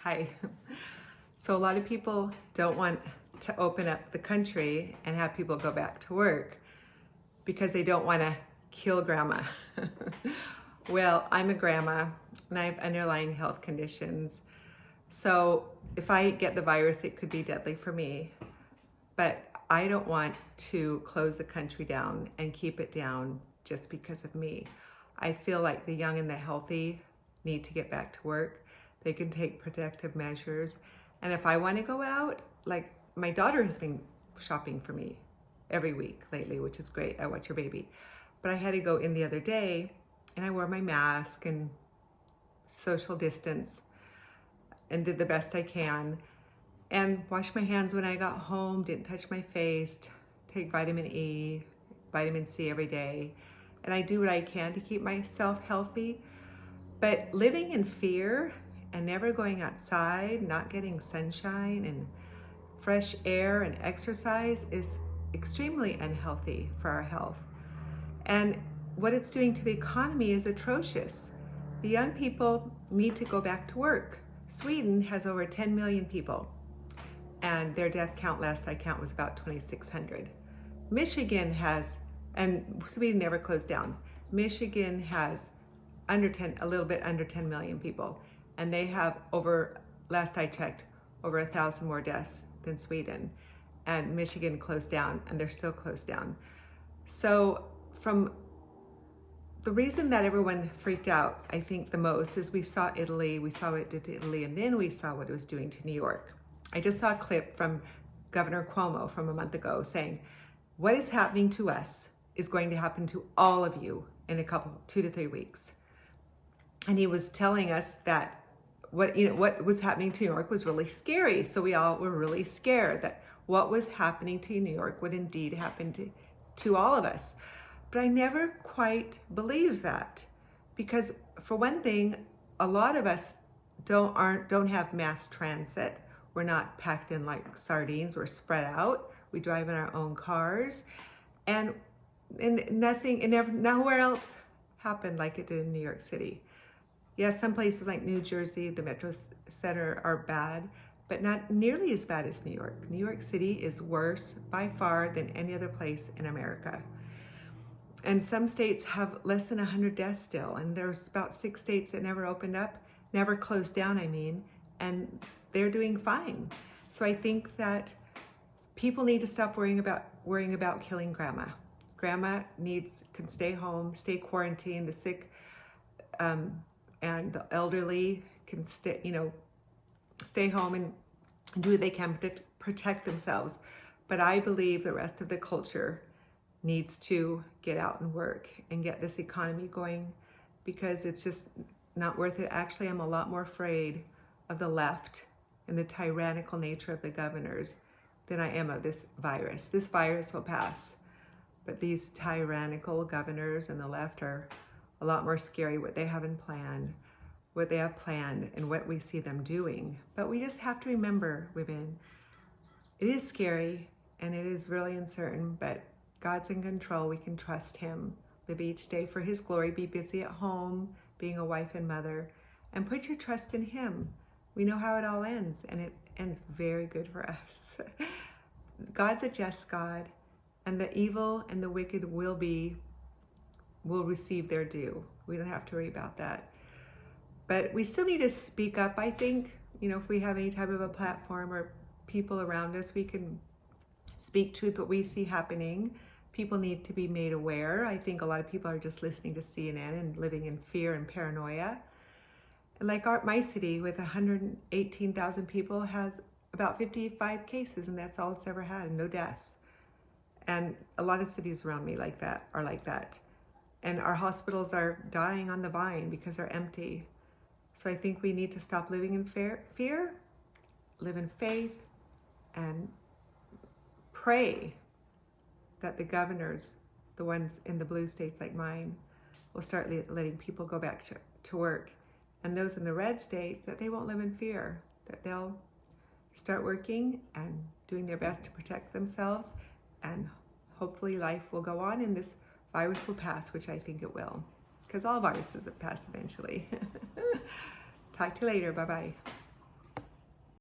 Hi. So a lot of people don't want to open up the country and have people go back to work because they don't want to kill grandma. Well, I'm a grandma and I have underlying health conditions. So if I get the virus, it could be deadly for me. But I don't want to close the country down and keep it down just because of me. I feel like the young and the healthy need to get back to work. They can take protective measures. And if I want to go out, like my daughter has been shopping for me every week lately, which is great. I watch your baby. But I had to go in the other day and I wore my mask and social distance and did the best I can and washed my hands when I got home, didn't touch my face, take vitamin E, vitamin C every day. And I do what I can to keep myself healthy. But living in fear and never going outside, not getting sunshine and fresh air and exercise is extremely unhealthy for our health. And what it's doing to the economy is atrocious. The young people need to go back to work. Sweden has over 10 million people, and their death count last I count was about 2,600. Michigan has, and Sweden never closed down. Michigan has a little bit under 10 million people, and they have over, last I checked, over 1,000 more deaths than Sweden. And Michigan closed down, and they're still closed down. So from the reason that everyone freaked out, I think the most, is we saw Italy, we saw what it did to Italy, and then we saw what it was doing to New York. I just saw a clip from Governor Cuomo from a month ago saying, what is happening to us is going to happen to all of you in 2 to 3 weeks. And he was telling us that what was happening to New York was really scary. So we all were really scared that what was happening to New York would indeed happen to all of us. But I never quite believed that, because for one thing, a lot of us don't have mass transit. We're not packed in like sardines. We're spread out. We drive in our own cars, and nowhere else happened like it did in New York City. Yes, some places like New Jersey, the Metro Center, are bad, but not nearly as bad as New York. New York City is worse by far than any other place in America. And some states have less than 100 deaths still, and there's about 6 states that never opened up, never closed down, and they're doing fine. So I think that people need to stop worrying about killing grandma. Grandma can stay home, stay quarantined. The sick and the elderly can stay home and do what they can to protect themselves. But I believe the rest of the culture needs to get out and work and get this economy going, because it's just not worth it. Actually, I'm a lot more afraid of the left and the tyrannical nature of the governors than I am of this virus. This virus will pass, but these tyrannical governors and the left are a lot more scary, what they have planned, and what we see them doing. But we just have to remember, women, it is scary and it is really uncertain, but God's in control. We can trust him. Live each day for his glory. Be busy at home, being a wife and mother, and put your trust in him. We know how it all ends, and it ends very good for us. God's a just God, and the evil and the wicked will receive their due. We don't have to worry about that. But we still need to speak up, I think. If we have any type of a platform or people around us, we can speak truth, what we see happening. People need to be made aware. I think a lot of people are just listening to CNN and living in fear and paranoia. And like my city with 118,000 people has about 55 cases, and that's all it's ever had, no deaths. And a lot of cities around me are like that. And our hospitals are dying on the vine because they're empty. So I think we need to stop living in fear, live in faith, and pray that the governors, the ones in the blue states like mine, will start letting people go back to work. And those in the red states, that they won't live in fear, that they'll start working and doing their best to protect themselves, and hopefully life will go on and this virus will pass, which I think it will, because all viruses have passed eventually. Talk to you later. Bye-bye.